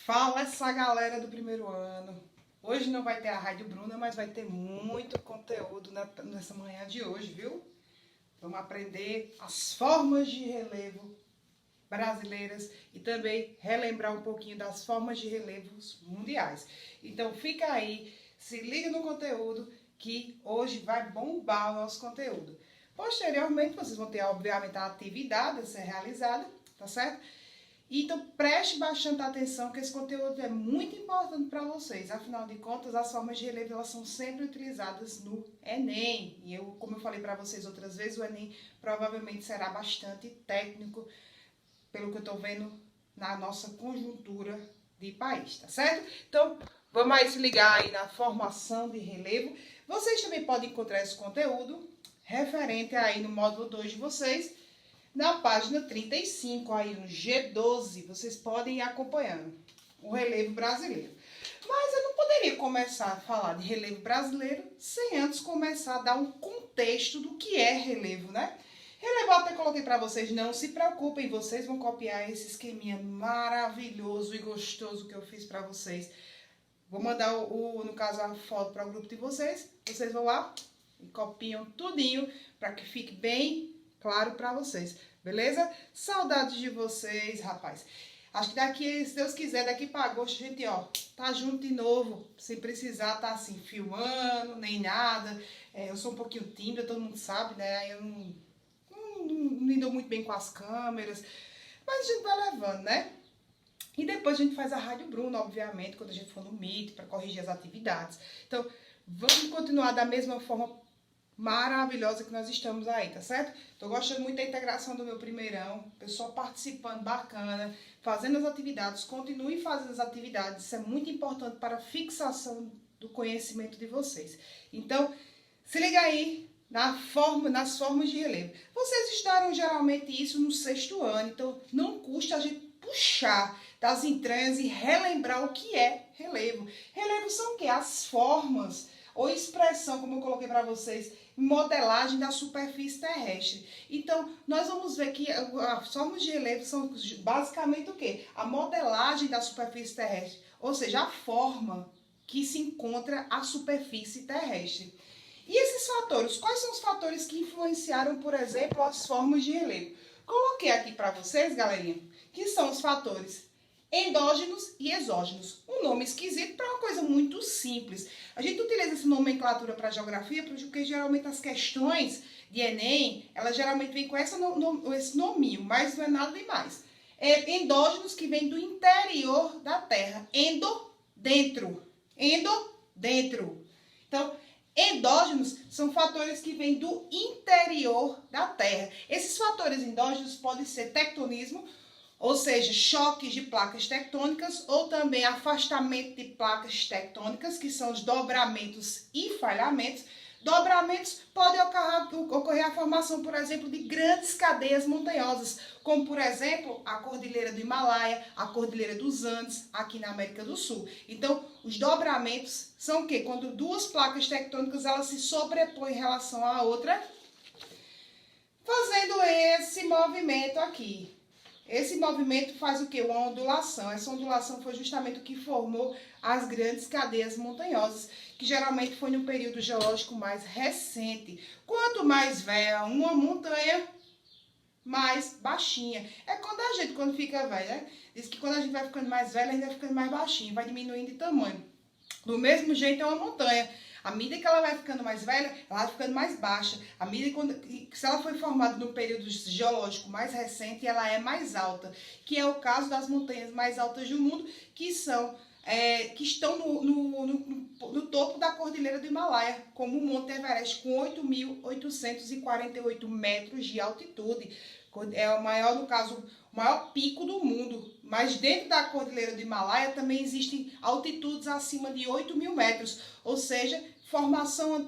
Fala essa galera do primeiro ano. Hoje não vai ter a Rádio Bruna, mas vai ter muito conteúdo nessa manhã de hoje, viu? Vamos aprender as formas de relevo brasileiras e também relembrar um pouquinho das formas de relevos mundiais. Então fica aí, se liga no conteúdo que hoje vai bombar o nosso conteúdo. Posteriormente vocês vão ter, obviamente, a atividade a ser realizada, tá certo? Então, preste bastante atenção que esse conteúdo é muito importante para vocês. Afinal de contas, as formas de relevo elas são sempre utilizadas no Enem. E como eu falei para vocês outras vezes, o Enem provavelmente será bastante técnico, pelo que eu estou vendo na nossa conjuntura de país, tá certo? Então, vamos aí se ligar aí na formação de relevo. Vocês também podem encontrar esse conteúdo referente aí no módulo 2 de vocês, na página 35, aí no G12, vocês podem ir acompanhando o relevo brasileiro. Mas eu não poderia começar a falar de relevo brasileiro sem antes começar a dar um contexto do que é relevo, né? Relevo eu até coloquei para vocês, não se preocupem, vocês vão copiar esse esqueminha maravilhoso e gostoso que eu fiz para vocês. Vou mandar, no caso, a foto para o grupo de vocês. Vocês vão lá e copiam tudinho para que fique bem claro para vocês, beleza? Saudades de vocês, rapaz. Acho que daqui, se Deus quiser, daqui para agosto, gente, ó, tá junto de novo, sem precisar tá assim, filmando, nem nada. Eu sou um pouquinho tímida, todo mundo sabe, né? Eu não lido muito bem com as câmeras, mas a gente vai levando, né? E depois a gente faz a Rádio Bruna, obviamente, quando a gente for no Meet, para corrigir as atividades. Então, vamos continuar da mesma forma maravilhosa que nós estamos aí, tá certo? Tô gostando muito da integração do meu primeirão, pessoal participando bacana, fazendo as atividades, continue fazendo as atividades, isso é muito importante para a fixação do conhecimento de vocês. Então, se liga aí nas formas de relevo. Vocês estudaram geralmente isso no 6º ano, então não custa a gente puxar das entranhas e relembrar o que é relevo. Relevo são o quê? As formas ou expressão, como eu coloquei para vocês, modelagem da superfície terrestre. Então, nós vamos ver que as formas de relevo são basicamente o quê? A modelagem da superfície terrestre, ou seja, a forma que se encontra a superfície terrestre. E esses fatores, quais são os fatores que influenciaram, por exemplo, as formas de relevo? Coloquei aqui para vocês, galerinha, que são os fatores endógenos e exógenos. Um nome esquisito para uma coisa muito simples. A gente utiliza essa nomenclatura para geografia porque geralmente as questões de Enem, elas geralmente vêm com esse nominho, mas não é nada demais. Endógenos que vêm do interior da Terra. Dentro. Então, endógenos são fatores que vêm do interior da Terra. Esses fatores endógenos podem ser tectonismo, ou seja, choques de placas tectônicas ou também afastamento de placas tectônicas, que são os dobramentos e falhamentos. Dobramentos podem ocorrer a formação, por exemplo, de grandes cadeias montanhosas, como, por exemplo, a Cordilheira do Himalaia, a Cordilheira dos Andes, aqui na América do Sul. Então, os dobramentos são o quê? Quando duas placas tectônicas elas se sobrepõem em relação à outra, fazendo esse movimento aqui. Esse movimento faz o quê? Uma ondulação. Essa ondulação foi justamente o que formou as grandes cadeias montanhosas, que geralmente foi no período geológico mais recente. Quanto mais velha uma montanha, mais baixinha. É quando fica velha, né? Diz que quando a gente vai ficando mais velha, a gente vai ficando mais baixinho, vai diminuindo de tamanho. Do mesmo jeito é uma montanha. À medida que ela vai ficando mais velha, ela vai ficando mais baixa. À medida que se ela foi formada no período geológico mais recente, ela é mais alta. Que é o caso das montanhas mais altas do mundo, que estão no topo da Cordilheira do Himalaia, como o Monte Everest, com 8.848 metros de altitude. É o maior, no caso, o maior pico do mundo. Mas dentro da Cordilheira do Himalaia também existem altitudes acima de 8.000 metros, ou seja, formação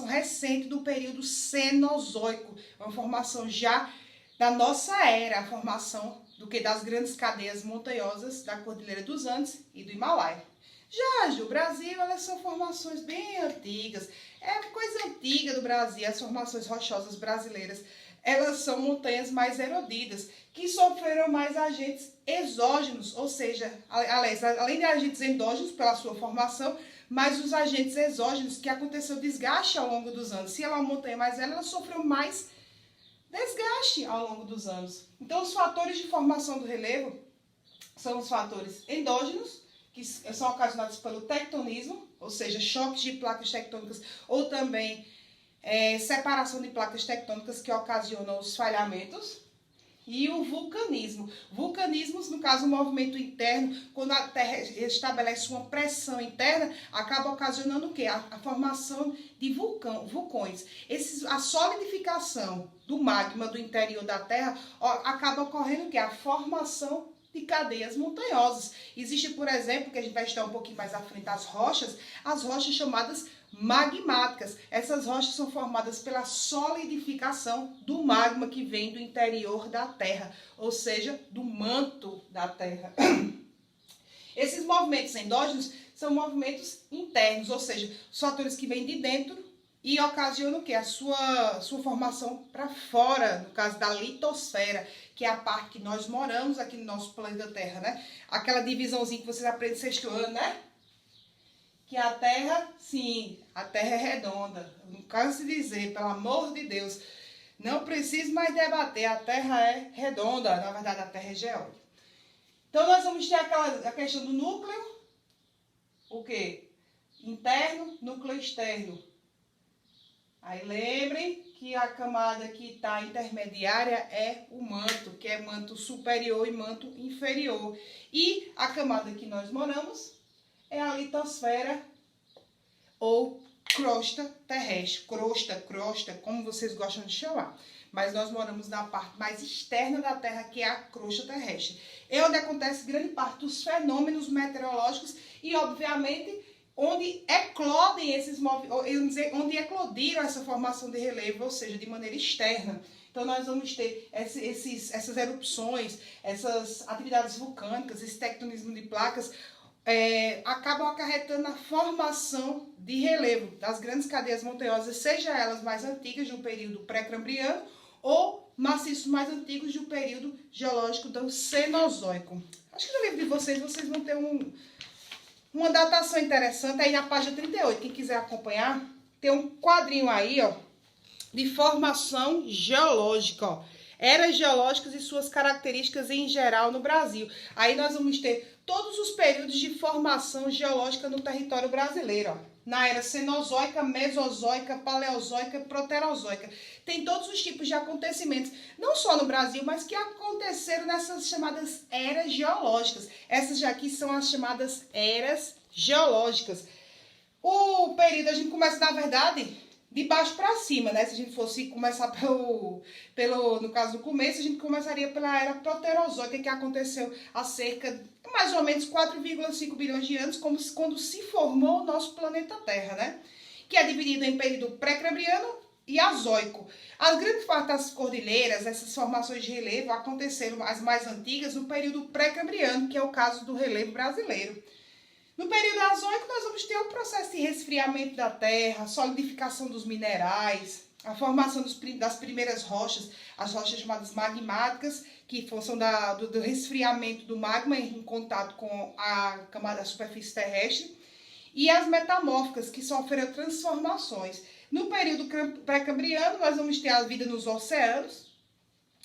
recente do período Cenozoico, uma formação já da nossa era, a formação das grandes cadeias montanhosas da Cordilheira dos Andes e do Himalaia. Já as do Brasil, elas são formações bem antigas, é coisa antiga do Brasil, as formações rochosas brasileiras. elas são montanhas mais erodidas, que sofreram mais agentes exógenos, ou seja, além de agentes endógenos pela sua formação, mas os agentes exógenos que aconteceu desgaste ao longo dos anos. Se ela é uma montanha mais velha, ela sofreu mais desgaste ao longo dos anos. Então, os fatores de formação do relevo são os fatores endógenos, que são ocasionados pelo tectonismo, ou seja, choques de placas tectônicas, ou também separação de placas tectônicas que ocasionam os falhamentos, e o vulcanismo. Vulcanismos, no caso, o movimento interno, quando a Terra estabelece uma pressão interna, acaba ocasionando o quê? A formação de vulcões. A solidificação do magma do interior da Terra acaba ocorrendo o quê? A formação de cadeias montanhosas. Existe, por exemplo, que a gente vai estudar um pouquinho mais à frente, as rochas chamadas magmáticas. Essas rochas são formadas pela solidificação do magma que vem do interior da Terra, ou seja, do manto da Terra. Esses movimentos endógenos são movimentos internos, ou seja, os fatores que vêm de dentro e ocasionam o quê? A sua formação para fora, no caso da litosfera, que é a parte que nós moramos aqui no nosso planeta Terra, né? Aquela divisãozinha que vocês aprendem sexto ano, né? Que a Terra, sim, a Terra é redonda. Não canso de dizer, pelo amor de Deus, não preciso mais debater, a Terra é redonda, na verdade a Terra é geóide. Então nós vamos ter a questão do núcleo, o quê? Interno, núcleo externo. Aí lembrem que a camada que está intermediária é o manto, que é manto superior e manto inferior. E a camada que nós moramos é a litosfera ou crosta terrestre. Crosta, como vocês gostam de chamar. Mas nós moramos na parte mais externa da Terra, que é a crosta terrestre. É onde acontece grande parte dos fenômenos meteorológicos e, obviamente, onde eclodem onde eclodiram essa formação de relevo, ou seja, de maneira externa. Então, nós vamos ter essas erupções, essas atividades vulcânicas, esse tectonismo de placas, acabam acarretando a formação de relevo das grandes cadeias montanhosas, seja elas mais antigas, de um período pré-cambriano, ou maciços mais antigos, de um período geológico do Cenozoico. Acho que no livro de vocês vão ter uma datação interessante aí na página 38. Quem quiser acompanhar, tem um quadrinho aí, ó, de formação geológica, ó. Eras geológicas e suas características em geral no Brasil. Aí nós vamos ter todos os períodos de formação geológica no território brasileiro, ó. Na era cenozoica, mesozoica, paleozoica, proterozoica. Tem todos os tipos de acontecimentos, não só no Brasil, mas que aconteceram nessas chamadas eras geológicas. Essas já aqui são as chamadas eras geológicas. O período, a gente começa, na verdade, de baixo para cima, né? Se a gente fosse começar no caso do começo, a gente começaria pela era proterozoica, que aconteceu há cerca de mais ou menos 4,5 bilhões de anos, quando se formou o nosso planeta Terra, né? Que é dividido em período pré-cambriano e azoico. As grandes partes das cordilheiras, essas formações de relevo, aconteceram, as mais antigas, no período pré-cambriano, que é o caso do relevo brasileiro. No período azoico, nós vamos ter o processo de resfriamento da Terra, solidificação dos minerais, a formação das primeiras rochas, as rochas chamadas magmáticas, que são do resfriamento do magma em contato com a camada da superfície terrestre, e as metamórficas, que sofreram transformações. No período pré-cambriano, nós vamos ter a vida nos oceanos,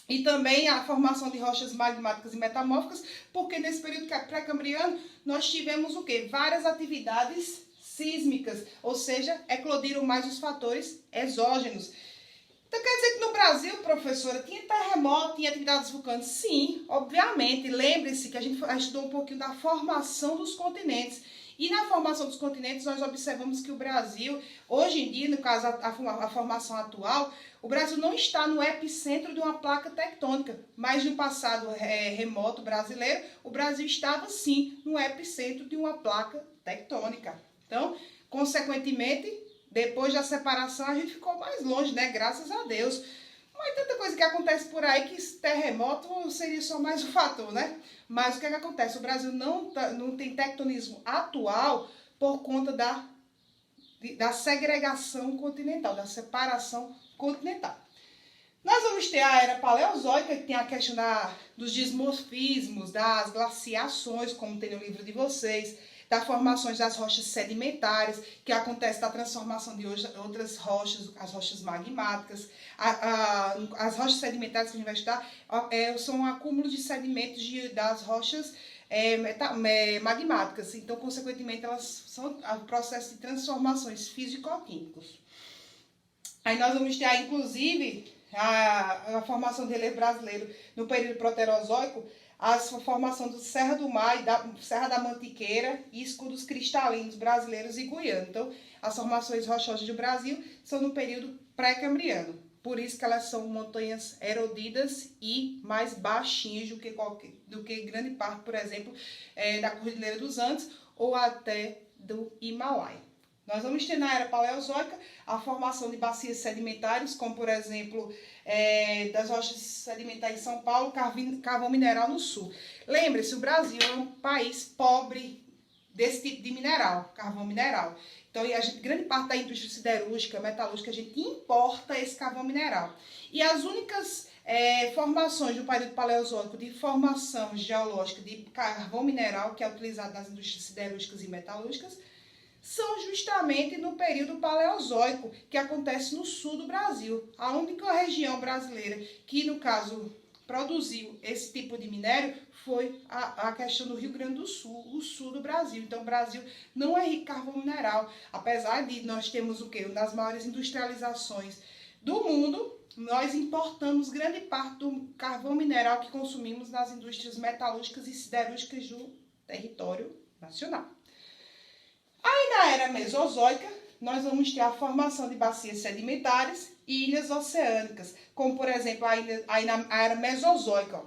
e também a formação de rochas magmáticas e metamórficas, porque nesse período pré-cambriano nós tivemos o quê? Várias atividades sísmicas, ou seja, eclodiram mais os fatores exógenos. Então quer dizer que no Brasil, professora, tinha terremoto, tinha atividades vulcânicas? Sim, obviamente. Lembre-se que a gente estudou um pouquinho da formação dos continentes. E na formação dos continentes, nós observamos que o Brasil, hoje em dia, no caso a formação atual, o Brasil não está no epicentro de uma placa tectônica, mas no passado remoto brasileiro, o Brasil estava sim no epicentro de uma placa tectônica. Então, consequentemente, depois da separação, a gente ficou mais longe, né? Graças a Deus. Mas tanta coisa que acontece por aí que terremoto seria só mais um fator, né? Mas o que acontece? O Brasil não tem tectonismo atual por conta da segregação continental, da separação continental. Nós vamos ter a era paleozoica, que tem a questão dos dismorfismos, das glaciações, como tem no livro de vocês, das formações das rochas sedimentares, que acontece da transformação de outras rochas, as rochas magmáticas. As rochas sedimentares que a gente vai estudar são um acúmulo de sedimentos das rochas magmáticas. Então, consequentemente, elas são um processo de transformações físico-químicos. Aí nós vamos ter, inclusive, a formação de relevo brasileiro no período proterozoico, a formação do Serra do Mar, Serra da Mantiqueira e escudos cristalinos brasileiros e guianos. Então, as formações rochosas do Brasil são no período pré-cambriano. Por isso que elas são montanhas erodidas e mais baixinhas do que grande parte, por exemplo, da Cordilheira dos Andes ou até do Himalaia. Nós vamos ter na era paleozoica a formação de bacias sedimentares, como por exemplo, das rochas sedimentares em São Paulo, carvão mineral no sul. Lembre-se, o Brasil é um país pobre desse tipo de mineral, carvão mineral. Então, grande parte da indústria siderúrgica, metalúrgica, a gente importa esse carvão mineral. E as únicas formações do período paleozoico de formação geológica de carvão mineral, que é utilizado nas indústrias siderúrgicas e metalúrgicas, são justamente no período paleozoico, que acontece no sul do Brasil. A única região brasileira que, no caso, produziu esse tipo de minério foi a questão do Rio Grande do Sul, o sul do Brasil. Então, o Brasil não é rico em carvão mineral, apesar de nós termos o quê? Uma das maiores industrializações do mundo, nós importamos grande parte do carvão mineral que consumimos nas indústrias metalúrgicas e siderúrgicas do território nacional. Aí, na era mesozoica, nós vamos ter a formação de bacias sedimentares e ilhas oceânicas, como, por exemplo, aí na era mesozoica. Ó.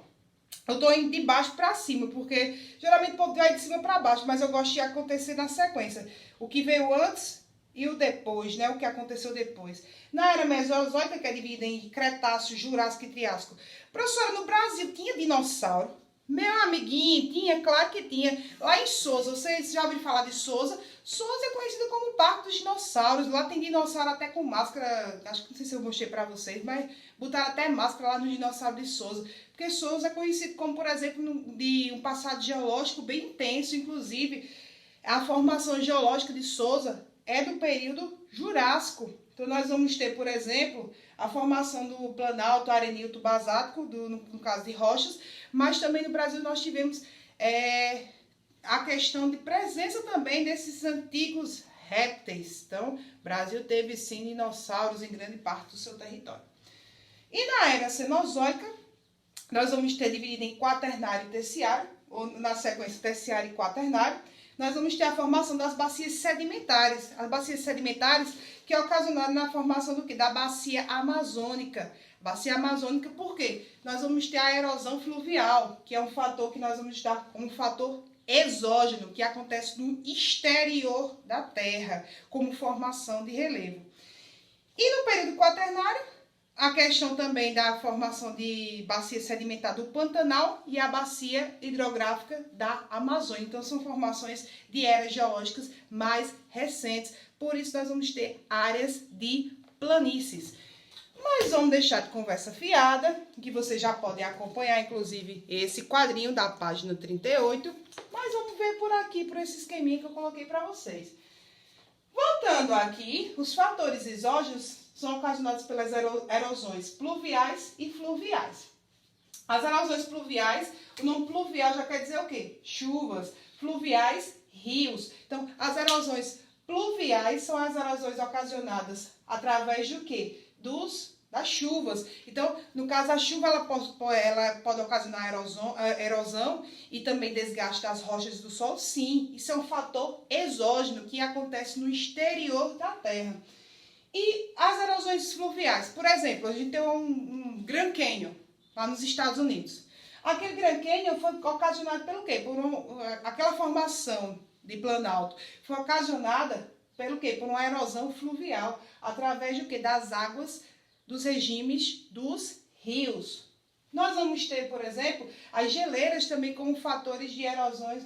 Eu estou indo de baixo para cima, porque geralmente o povo vai de cima para baixo, mas eu gosto de acontecer na sequência. O que veio antes e o depois, né? O que aconteceu depois. Na era mesozoica, que é dividida em Cretáceo, Jurássico e Triássico. Professora, no Brasil tinha dinossauro? Meu amiguinho, tinha, claro que tinha. Lá em Sousa, vocês já ouviram falar de Sousa? Sousa é conhecida como o Parque dos Dinossauros. Lá tem dinossauro até com máscara. Acho que não sei se eu mostrei pra vocês, mas botaram até máscara lá no dinossauro de Sousa. Porque Sousa é conhecido como, por exemplo, de um passado geológico bem intenso. Inclusive, a formação geológica de Sousa é do período Jurássico. Então, nós vamos ter, por exemplo, a formação do planalto arenito basáltico, no caso de rochas, mas também no Brasil nós tivemos a questão de presença também desses antigos répteis. Então, o Brasil teve sim dinossauros em grande parte do seu território. E na era cenozoica, nós vamos ter dividido em quaternário e terciário, ou na sequência terciário e quaternário, nós vamos ter a formação das bacias sedimentares. As bacias sedimentares que é ocasionada na formação do quê? Da bacia amazônica. Bacia amazônica por quê? Nós vamos ter a erosão fluvial, que é um fator que nós vamos estar como um fator exógeno, que acontece no exterior da Terra, como formação de relevo. E no período quaternário, a questão também da formação de bacia sedimentar do Pantanal e a bacia hidrográfica da Amazônia. Então, são formações de eras geológicas mais recentes. Por isso, nós vamos ter áreas de planícies. Mas vamos deixar de conversa fiada, que vocês já podem acompanhar, inclusive, esse quadrinho da página 38. Mas vamos ver por aqui, por esse esqueminha que eu coloquei para vocês. Voltando aqui, os fatores exógenos são ocasionados pelas erosões pluviais e fluviais. As erosões pluviais, o nome pluvial já quer dizer o quê? Chuvas. Fluviais, rios. Então, as erosões pluviais são as erosões ocasionadas através do quê? Das chuvas. Então, no caso, a chuva ela pode ocasionar erosão e também desgaste das rochas do solo. Sim, isso é um fator exógeno que acontece no exterior da Terra. E as erosões fluviais, por exemplo, a gente tem um Grand Canyon lá nos Estados Unidos. Aquele Grand Canyon foi ocasionado pelo quê? Aquela formação de planalto foi ocasionada pelo quê? Por uma erosão fluvial, através do quê? Das águas dos regimes dos rios. Nós vamos ter, por exemplo, as geleiras também como fatores de erosões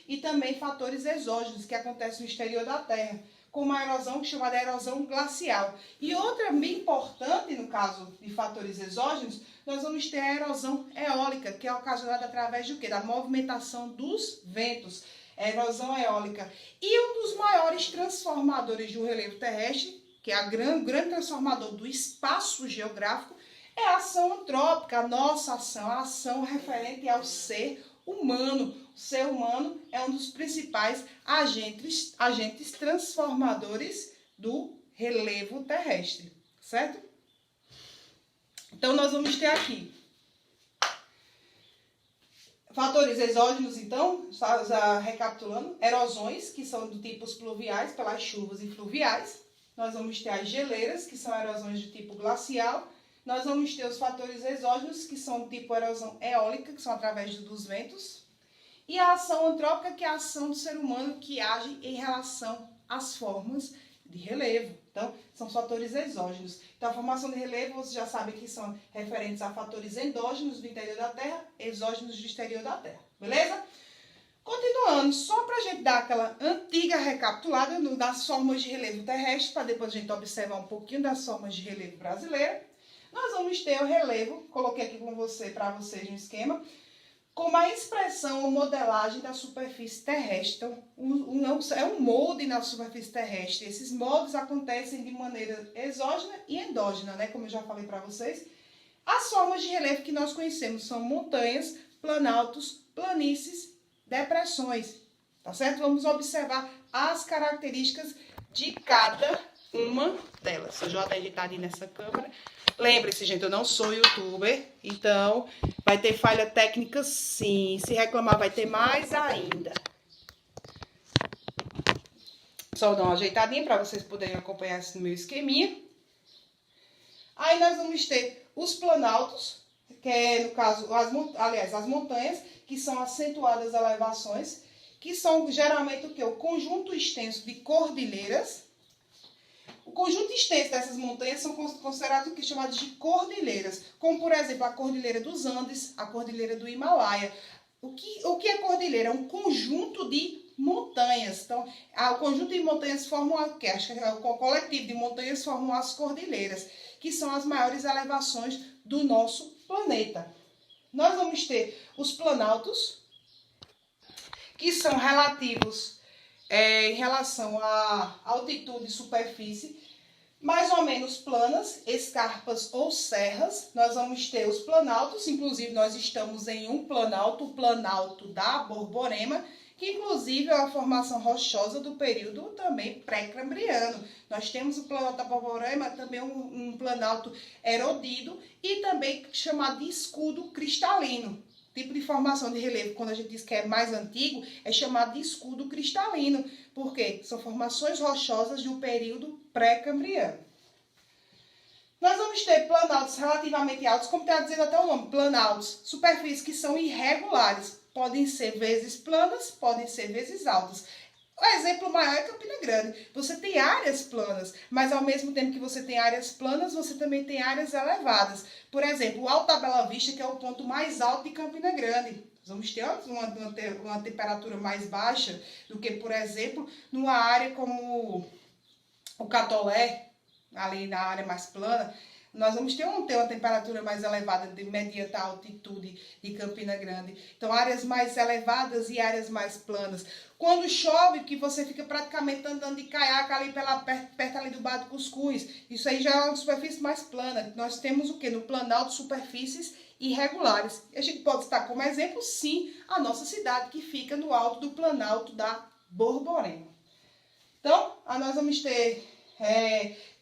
e também fatores exógenos que acontecem no exterior da Terra, com uma erosão chamada erosão glacial. E outra bem importante, no caso de fatores exógenos, nós vamos ter a erosão eólica, que é ocasionada através do quê? Da movimentação dos ventos. A erosão eólica. E um dos maiores transformadores do relevo terrestre, que é o grande transformador do espaço geográfico, é a ação antrópica, a nossa ação, a ação referente ao ser humano. O ser humano é um dos principais agentes transformadores do relevo terrestre, certo? Então, nós vamos ter aqui fatores exógenos, então, já recapitulando, erosões, que são do tipo pluviais, pelas chuvas e fluviais. Nós vamos ter as geleiras, que são erosões do tipo glacial. Nós vamos ter os fatores exógenos, que são do tipo erosão eólica, que são através dos ventos. E a ação antrópica, que é a ação do ser humano que age em relação às formas de relevo. Então, são fatores exógenos. Então, a formação de relevo, você já sabe que são referentes a fatores endógenos do interior da Terra, exógenos do exterior da Terra. Beleza? Continuando, só para a gente dar aquela antiga recapitulada das formas de relevo terrestre, para depois a gente observar um pouquinho das formas de relevo brasileira. Nós vamos ter o relevo, coloquei aqui para vocês no esquema, como a expressão ou modelagem da superfície terrestre. Então, é um molde na superfície terrestre. Esses moldes acontecem de maneira exógena e endógena, né? Como eu já falei para vocês. As formas de relevo que nós conhecemos são montanhas, planaltos, planícies, depressões, tá certo? Vamos observar as características de cada uma delas. Deixa eu ajeitar ali nessa câmera. Lembre-se, gente, eu não sou youtuber, então vai ter falha técnica sim. Se reclamar, vai ter mais ainda. Só dar uma ajeitadinha para vocês poderem acompanhar isso no meu esqueminha. Aí nós vamos ter os planaltos, que é, no caso, as montanhas, que são acentuadas elevações, que são geralmente o quê? O conjunto extenso de cordilheiras. O conjunto extenso dessas montanhas são considerados o que chamados de cordilheiras, como por exemplo a Cordilheira dos Andes, a Cordilheira do Himalaia. O que é cordilheira? É um conjunto de montanhas. Então, o conjunto de montanhas formam o coletivo de montanhas formam as cordilheiras, que são as maiores elevações do nosso planeta. Nós vamos ter os planaltos, que são relativos em relação à altitude e superfície, mais ou menos planas, escarpas ou serras. Nós vamos ter os planaltos, inclusive nós estamos em um planalto, o Planalto da Borborema, que inclusive é uma formação rochosa do período também pré-cambriano. Nós temos o Planalto da Borborema, também um planalto erodido e também chamado de escudo cristalino. Tipo de formação de relevo, quando a gente diz que é mais antigo, é chamado de escudo cristalino. Por quê? São formações rochosas do período pré-cambriano. Nós vamos ter planaltos relativamente altos, como está dizendo até o nome, planaltos, superfícies que são irregulares. Podem ser vezes planas, podem ser vezes altas. O exemplo maior é Campina Grande. Você tem áreas planas, mas ao mesmo tempo que você tem áreas planas, você também tem áreas elevadas. Por exemplo, o Alto da Bela Vista, que é o ponto mais alto de Campina Grande. Vamos ter uma temperatura mais baixa do que, por exemplo, numa área como o Catolé, ali na área mais plana. Nós vamos ter uma temperatura mais elevada mediante a altitude de Campina Grande. Então, áreas mais elevadas e áreas mais planas. Quando chove, que você fica praticamente andando de caiaque ali perto ali do Bar do Cuscuz. Isso aí já é uma superfície mais plana. Nós temos o quê? No planalto, superfícies irregulares. E a gente pode citar como exemplo, sim, a nossa cidade, que fica no alto do Planalto da Borborema. Então, nós vamos ter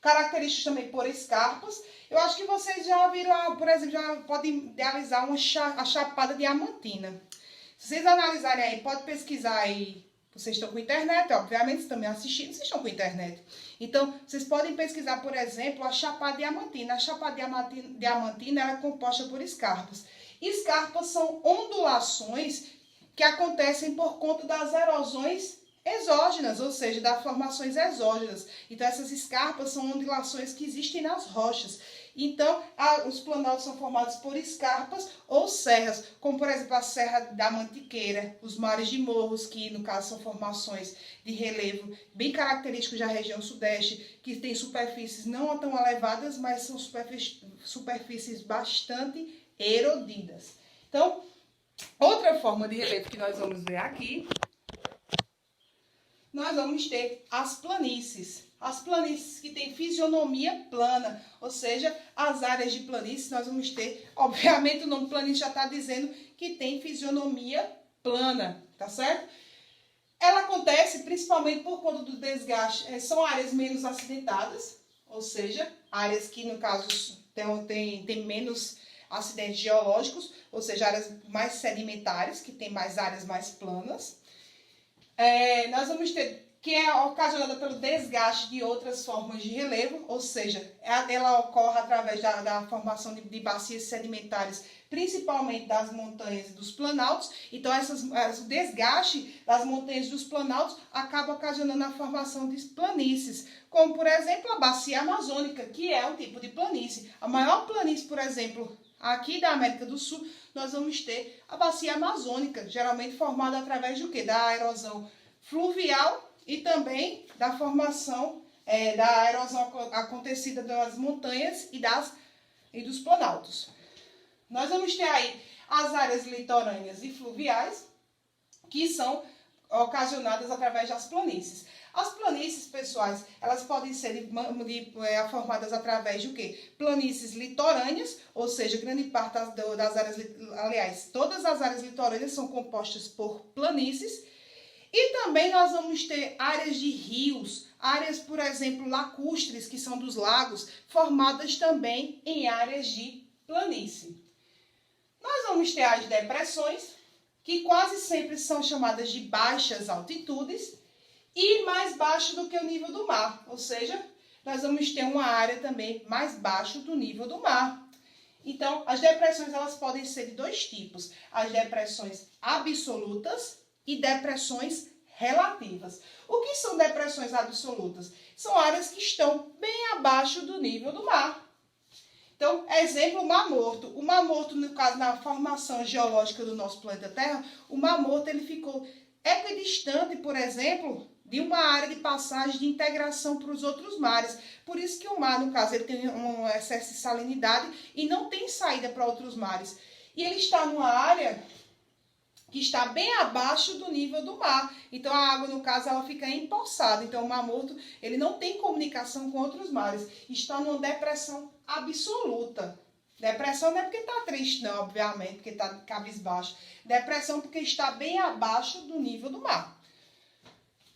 características também por escarpas. Eu acho que vocês já viram, por exemplo, já podem idealizar a Chapada Diamantina. Se vocês analisarem aí, pode pesquisar aí. Vocês estão com internet, obviamente, vocês também assistindo, vocês estão com internet. Então, vocês podem pesquisar, por exemplo, a Chapada Diamantina. A Chapada Diamantina ela é composta por escarpas. Escarpas são ondulações que acontecem por conta das erosões exógenas, ou seja, das formações exógenas. Então, essas escarpas são ondulações que existem nas rochas. Então, os planaltos são formados por escarpas ou serras, como por exemplo a Serra da Mantiqueira, os mares de morros, que no caso são formações de relevo bem característicos da região sudeste, que tem superfícies não tão elevadas, mas são superfícies bastante erodidas. Então, outra forma de relevo que nós vamos ver aqui, nós vamos ter as planícies. As planícies que têm fisionomia plana, ou seja, as áreas de planície nós vamos ter, obviamente o nome planície já está dizendo que tem fisionomia plana, tá certo? Ela acontece principalmente por conta do desgaste, são áreas menos acidentadas, ou seja, áreas que no caso tem menos acidentes geológicos, ou seja, áreas mais sedimentares, que tem mais áreas mais planas. Nós vamos ter que é ocasionada pelo desgaste de outras formas de relevo, ou seja, ela ocorre através da formação de bacias sedimentares, principalmente das montanhas e dos planaltos. Então, o desgaste das montanhas e dos planaltos acaba ocasionando a formação de planícies, como, por exemplo, a bacia amazônica, que é um tipo de planície. A maior planície, por exemplo, aqui da América do Sul, nós vamos ter a bacia amazônica, geralmente formada através do quê? Da erosão fluvial e também da formação da erosão acontecida das montanhas e dos planaltos. Nós vamos ter aí as áreas litorâneas e fluviais, que são ocasionadas através das planícies. As planícies, pessoais, elas podem ser formadas através de o quê? Planícies litorâneas, ou seja, grande parte das áreas, aliás, todas as áreas litorâneas são compostas por planícies. E também nós vamos ter áreas de rios, áreas, por exemplo, lacustres, que são dos lagos, formadas também em áreas de planície. Nós vamos ter as depressões, que quase sempre são chamadas de baixas altitudes e mais baixo do que o nível do mar, ou seja, nós vamos ter uma área também mais baixo do nível do mar. Então, as depressões elas podem ser de dois tipos, as depressões absolutas e depressões relativas. O que são depressões absolutas? São áreas que estão bem abaixo do nível do mar. Então, exemplo, o Mar Morto. O Mar Morto, no caso, na formação geológica do nosso planeta Terra, o Mar Morto ele ficou equidistante, por exemplo, de uma área de passagem de integração para os outros mares. Por isso que o mar, no caso, ele tem um excesso de salinidade e não tem saída para outros mares. E ele está numa área que está bem abaixo do nível do mar. Então, a água, no caso, ela fica empoçada. Então, o Mar Morto, ele não tem comunicação com outros mares. Está numa depressão absoluta. Depressão não é porque está triste, não, obviamente, porque está cabisbaixo. Depressão porque está bem abaixo do nível do mar.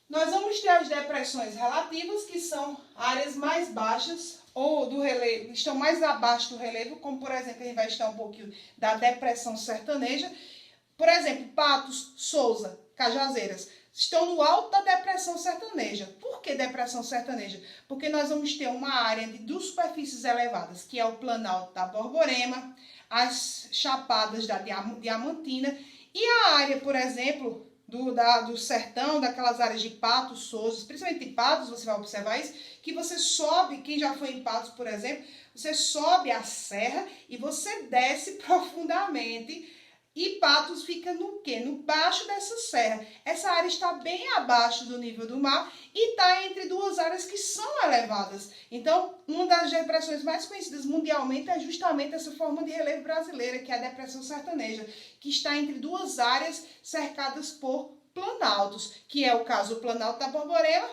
Nós vamos ter as depressões relativas, que são áreas mais baixas ou do relevo, estão mais abaixo do relevo, como, por exemplo, a gente vai estar um pouquinho da depressão sertaneja. Por exemplo, Patos, Sousa, Cajazeiras, estão no alto da depressão sertaneja. Por que depressão sertaneja? Porque nós vamos ter uma área de duas superfícies elevadas, que é o Planalto da Borborema, as Chapadas da Diamantina e a área, por exemplo, do sertão, daquelas áreas de Patos, Sousa, principalmente de Patos, você vai observar isso, que você sobe, quem já foi em Patos, por exemplo, você sobe a serra e você desce profundamente. E Patos fica no quê? No baixo dessa serra. Essa área está bem abaixo do nível do mar e está entre duas áreas que são elevadas. Então, uma das depressões mais conhecidas mundialmente é justamente essa forma de relevo brasileira, que é a depressão sertaneja, que está entre duas áreas cercadas por planaltos, que é o caso do Planalto da Borborema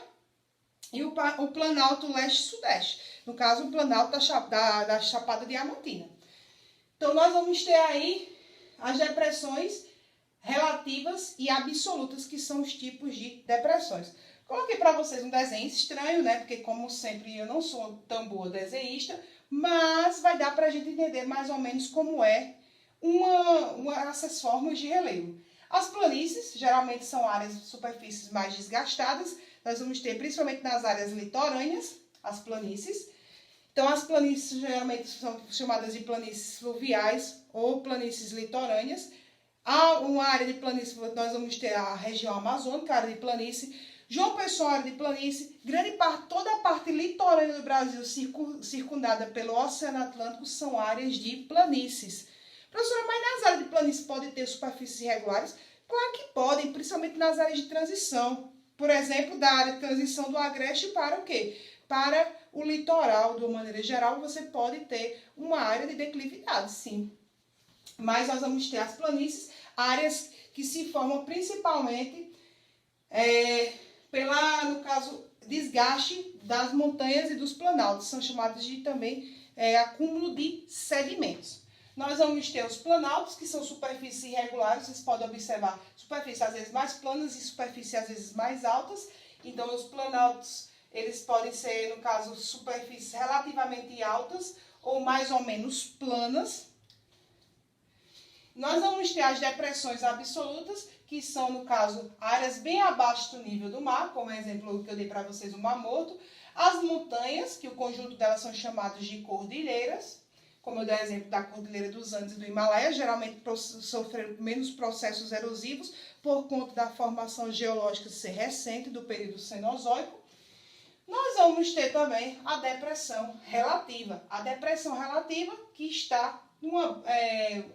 e o Planalto Leste-Sudeste. No caso, o Planalto da Chapada Diamantina. Então, nós vamos ter aí as depressões relativas e absolutas, que são os tipos de depressões. Coloquei para vocês um desenho estranho, né? Porque, como sempre, eu não sou tão boa desenhista, mas vai dar para a gente entender mais ou menos como é essas formas de relevo. As planícies, geralmente, são áreas de superfícies mais desgastadas. Nós vamos ter, principalmente nas áreas litorâneas, as planícies. Então, as planícies geralmente são chamadas de planícies fluviais ou planícies litorâneas. Há uma área de planície, nós vamos ter a região amazônica, a área de planície. João Pessoa, área de planície, grande parte, toda a parte litorânea do Brasil circundada pelo Oceano Atlântico são áreas de planícies. Professora, mas nas áreas de planície pode ter superfícies irregulares? Claro que podem, principalmente nas áreas de transição. Por exemplo, da área de transição do agreste para o quê? Para o litoral, de uma maneira geral, você pode ter uma área de declividade, sim. Mas nós vamos ter as planícies, áreas que se formam principalmente no caso, desgaste das montanhas e dos planaltos. São chamados de também acúmulo de sedimentos. Nós vamos ter os planaltos, que são superfícies irregulares. Vocês podem observar superfícies às vezes mais planas e superfícies às vezes mais altas. Então, os planaltos, eles podem ser, no caso, superfícies relativamente altas ou mais ou menos planas. Nós vamos ter as depressões absolutas, que são, no caso, áreas bem abaixo do nível do mar, como exemplo que eu dei para vocês, o Mar Morto. As montanhas, que o conjunto delas são chamadas de cordilheiras, como eu dei exemplo da Cordilheira dos Andes e do Himalaia, geralmente sofreram menos processos erosivos por conta da formação geológica ser recente, do período Cenozoico. Nós vamos ter também a depressão relativa. A depressão relativa que está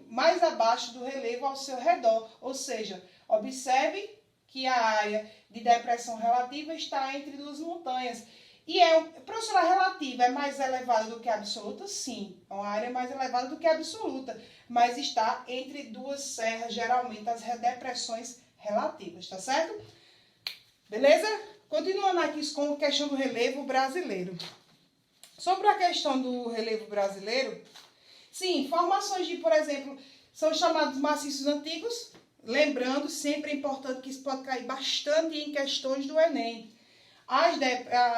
mais abaixo do relevo ao seu redor, ou seja, observe que a área de depressão relativa está entre duas montanhas. E professora, relativa é mais elevada do que a absoluta? Sim, é uma área mais elevada do que a absoluta, mas está entre duas serras, geralmente as depressões relativas, tá certo? Beleza? Continuando aqui com a questão do relevo brasileiro. Sobre a questão do relevo brasileiro, sim, formações de, por exemplo, são chamados maciços antigos. Lembrando, sempre é importante que isso pode cair bastante em questões do Enem.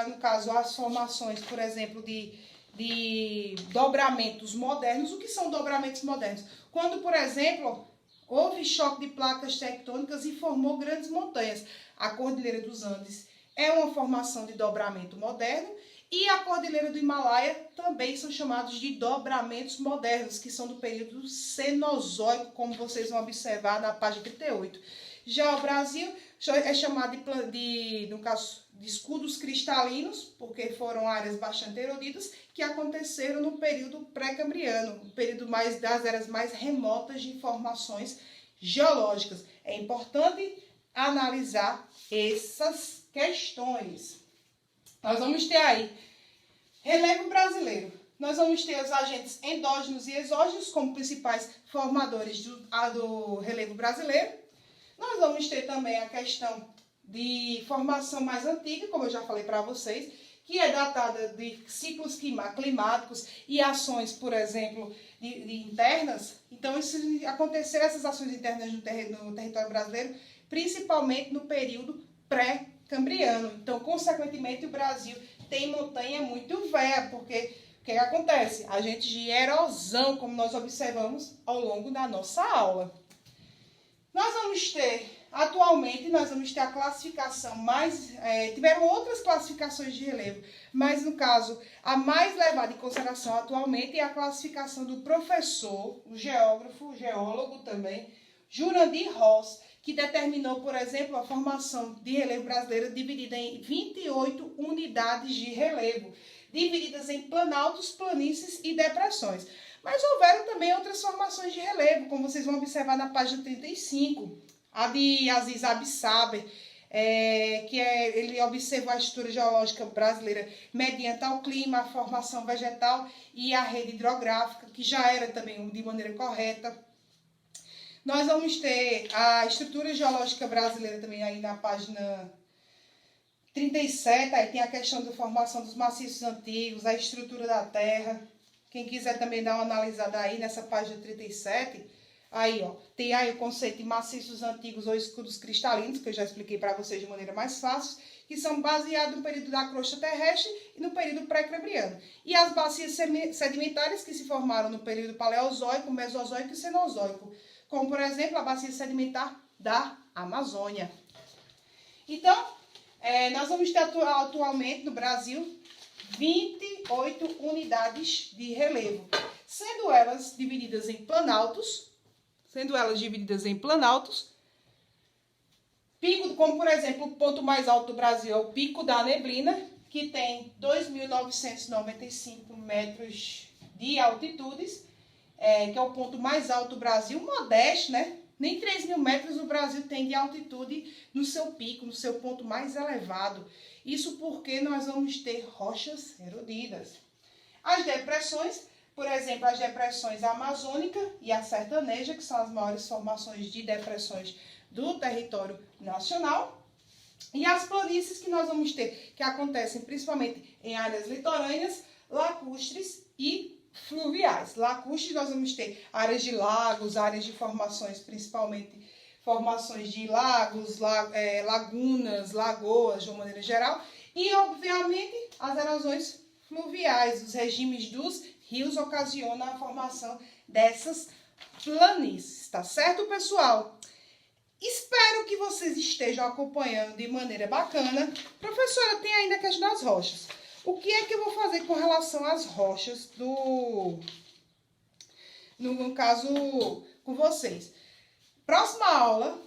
No caso, as formações, por exemplo, de dobramentos modernos. O que são dobramentos modernos? Quando, por exemplo, houve choque de placas tectônicas e formou grandes montanhas. A Cordilheira dos Andes é uma formação de dobramento moderno e a Cordilheira do Himalaia também são chamados de dobramentos modernos, que são do período Cenozoico, como vocês vão observar na página 38. Já o Brasil é chamado no caso, de escudos cristalinos, porque foram áreas bastante erodidas, que aconteceram no período pré-cambriano, o período das eras mais remotas de formações geológicas. É importante analisar essas questões. Nós vamos ter aí relevo brasileiro. Nós vamos ter os agentes endógenos e exógenos como principais formadores do relevo brasileiro. Nós vamos ter também a questão de formação mais antiga, como eu já falei para vocês, que é datada de ciclos climáticos e ações, por exemplo, de internas. Então, aconteceram essas ações internas no território brasileiro, principalmente no período pré-cambriano. Então, consequentemente, o Brasil tem montanha muito velha, porque o que acontece? Agentes de erosão, como nós observamos ao longo da nossa aula. Atualmente, nós vamos ter a classificação tiveram outras classificações de relevo, mas no caso, a mais levada em consideração atualmente é a classificação do professor, o geógrafo, o geólogo também, Jurandir Ross, que determinou, por exemplo, a formação de relevo brasileiro dividida em 28 unidades de relevo, divididas em planaltos, planícies e depressões. Mas houveram também outras formações de relevo, como vocês vão observar na página 35, a de Aziz Absaber, ele observou a estrutura geológica brasileira mediante ao clima, a formação vegetal e a rede hidrográfica, que já era também de maneira correta. Nós vamos ter a estrutura geológica brasileira também aí na página 37, aí tem a questão da formação dos maciços antigos, a estrutura da terra. Quem quiser também dar uma analisada aí nessa página 37, aí ó, tem aí o conceito de maciços antigos ou escudos cristalinos, que eu já expliquei para vocês de maneira mais fácil, que são baseados no período da crosta terrestre e no período pré-cambriano. E as bacias sedimentares que se formaram no período paleozoico, mesozoico e cenozoico, como por exemplo a bacia sedimentar da Amazônia. Então, nós vamos ter atualmente no Brasil 28 unidades de relevo, sendo elas divididas em planaltos, Pico, como por exemplo, o ponto mais alto do Brasil é o Pico da Neblina, que tem 2.995 metros de altitudes, que é o ponto mais alto do Brasil, modesto, né? Nem 3.000 metros o Brasil tem de altitude no seu pico, no seu ponto mais elevado. Isso porque nós vamos ter rochas erodidas. As depressões, por exemplo, as depressões amazônica e a sertaneja, que são as maiores formações de depressões do território nacional. E as planícies que nós vamos ter, que acontecem principalmente em áreas litorâneas, lacustres e fluviais. Lacustres nós vamos ter áreas de lagos, áreas de formações, principalmente formações de lagos, lagunas, lagoas, de uma maneira geral. E, obviamente, as erosões fluviais, os regimes dos rios ocasionam a formação dessas planícies, tá certo, pessoal? Espero que vocês estejam acompanhando de maneira bacana. Professora, tem ainda a questão das rochas. O que é que eu vou fazer com relação às rochas no caso, com vocês? Próxima aula,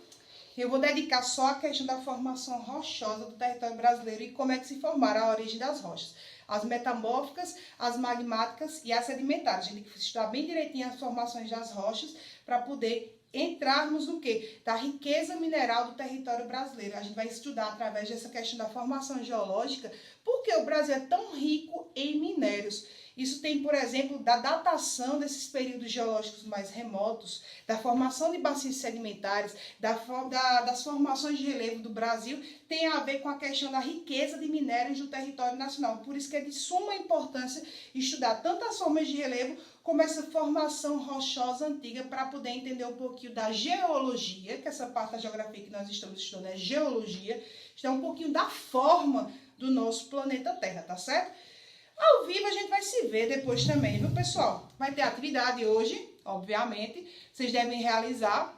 eu vou dedicar só à questão da formação rochosa do território brasileiro e como é que se formaram a origem das rochas. As metamórficas, as magmáticas e as sedimentares. A gente tem que estudar bem direitinho as formações das rochas para poder entrarmos no quê? Da riqueza mineral do território brasileiro. A gente vai estudar através dessa questão da formação geológica, porque o Brasil é tão rico em minérios. Isso tem, por exemplo, da datação desses períodos geológicos mais remotos, da formação de bacias sedimentares, das formações de relevo do Brasil, tem a ver com a questão da riqueza de minérios do território nacional. Por isso que é de suma importância estudar tanto as formas de relevo como essa formação rochosa antiga para poder entender um pouquinho da geologia, que essa parte da geografia que nós estamos estudando é geologia, estudar um pouquinho da forma do nosso planeta Terra, tá certo? Ao vivo a gente vai se ver depois também, viu, pessoal? Vai ter atividade hoje, obviamente, vocês devem realizar.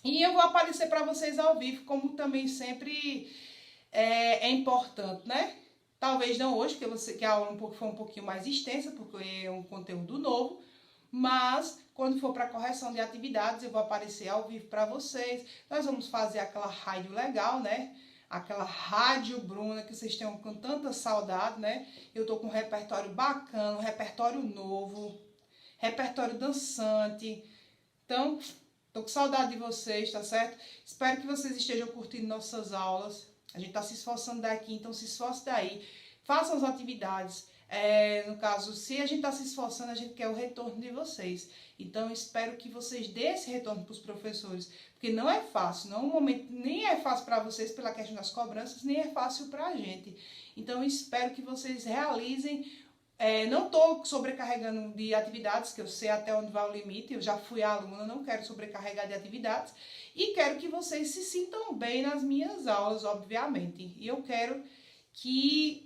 E eu vou aparecer para vocês ao vivo, como também sempre é importante, né? Talvez não hoje, porque a aula foi um pouquinho mais extensa, porque é um conteúdo novo. Mas, quando for para correção de atividades, eu vou aparecer ao vivo para vocês. Nós vamos fazer aquela rádio legal, né? Aquela rádio Bruna que vocês tenham com tanta saudade, né? Eu tô com um repertório bacana, um repertório novo, repertório dançante. Então, tô com saudade de vocês, tá certo? Espero que vocês estejam curtindo nossas aulas. A gente tá se esforçando daqui, então se esforce daí. Façam as atividades. No caso, se a gente está se esforçando, a gente quer o retorno de vocês. Então, espero que vocês dêem esse retorno para os professores, porque não é fácil, não, momento, nem é fácil para vocês pela questão das cobranças, nem é fácil para a gente. Então, espero que vocês realizem. Não estou sobrecarregando de atividades, que eu sei até onde vai o limite, eu já fui aluna, não quero sobrecarregar de atividades, e quero que vocês se sintam bem nas minhas aulas, obviamente. E eu quero que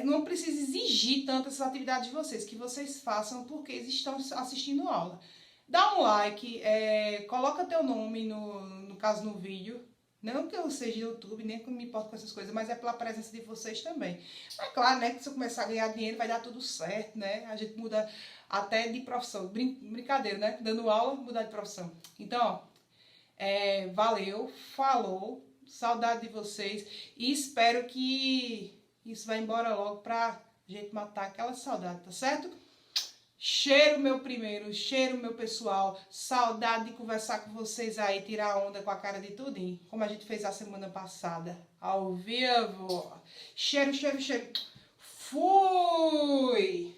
não precisa exigir tanto essas atividades de vocês, que vocês façam porque eles estão assistindo aula. Dá um like, coloca teu nome, no caso no vídeo, não que eu seja YouTube, nem que eu me importo com essas coisas, mas é pela presença de vocês também. É claro, né, que se eu começar a ganhar dinheiro vai dar tudo certo, né, a gente muda até de profissão, brincadeira, né, dando aula, mudar de profissão. Então, valeu, falou, saudade de vocês e espero que isso vai embora logo pra gente matar aquela saudade, tá certo? Cheiro meu primeiro, cheiro meu pessoal, saudade de conversar com vocês aí, tirar onda com a cara de tudinho, como a gente fez a semana passada, ao vivo. Cheiro, cheiro, cheiro. Fui!